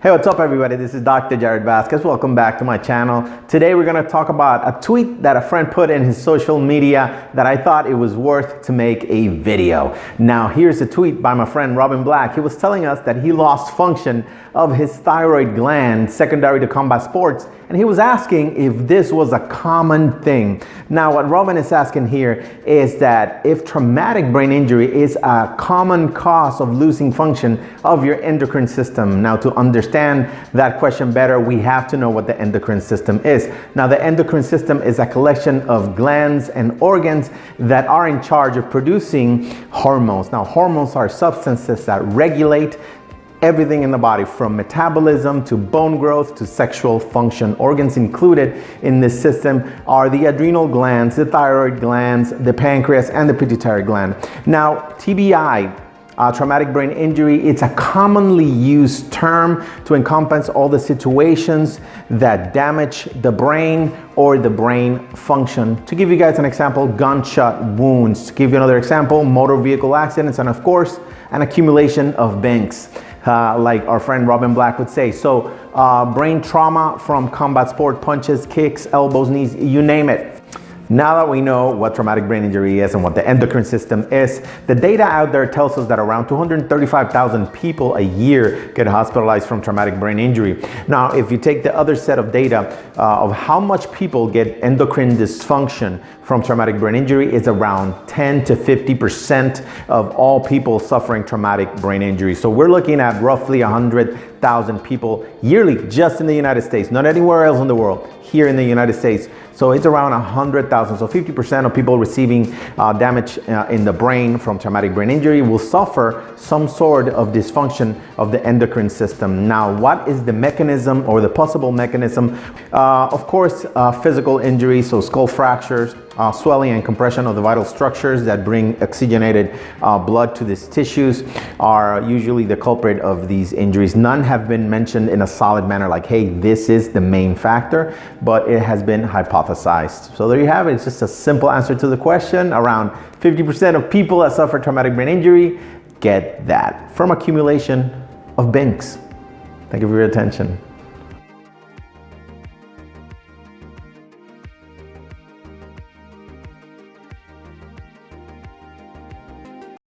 Hey, what's up everybody? This is Dr. Jared Vasquez. Welcome back to my channel. Today we're going to talk about a tweet that a friend put in his social media that I thought it was worth to make a video. Now here's a tweet by my friend Robin Black. He was telling us that he lost function of his thyroid gland secondary to combat sports, and he was asking if this was a common thing. Now what Robin is asking here is that if traumatic brain injury is a common cause of losing function of your endocrine system. Now to understand that question better, we have to know what the endocrine system is. Now the endocrine system is a collection of glands and organs that are in charge of producing hormones. Now hormones are substances that regulate everything in the body, from metabolism to bone growth to sexual function. Organs included in this system are the adrenal glands, the thyroid glands, the pancreas, and the pituitary gland. Now, TBI, traumatic brain injury, it's a commonly used term to encompass all the situations that damage the brain or the brain function. To give you guys an example, gunshot wounds. To give you another example, motor vehicle accidents, and of course, an accumulation of banks. Like our friend Robin Black would say. So brain trauma from combat sport, punches, kicks, elbows, knees, you name it. Now that we know what traumatic brain injury is and what the endocrine system is, the data out there tells us that around 235,000 people a year get hospitalized from traumatic brain injury. Now, if you take the other set of data of how much people get endocrine dysfunction from traumatic brain injury, is around 10 to 50% of all people suffering traumatic brain injury. So we're looking at roughly 100,000 people yearly just in the United States, not anywhere else in the world, here in the United States. So it's around 100,000. So 50% of people receiving damage in the brain from traumatic brain injury will suffer some sort of dysfunction of the endocrine system. Now, what is the mechanism or the possible mechanism? Of course, physical injuries, so skull fractures, swelling and compression of the vital structures that bring oxygenated blood to these tissues are usually the culprit of these injuries. None have been mentioned in a solid manner like, hey, this is the main factor, but it has been hypothesized. So there you have it. It's just a simple answer to the question. Around 50% of people that suffer traumatic brain injury get that from accumulation of banks. Thank you for your attention.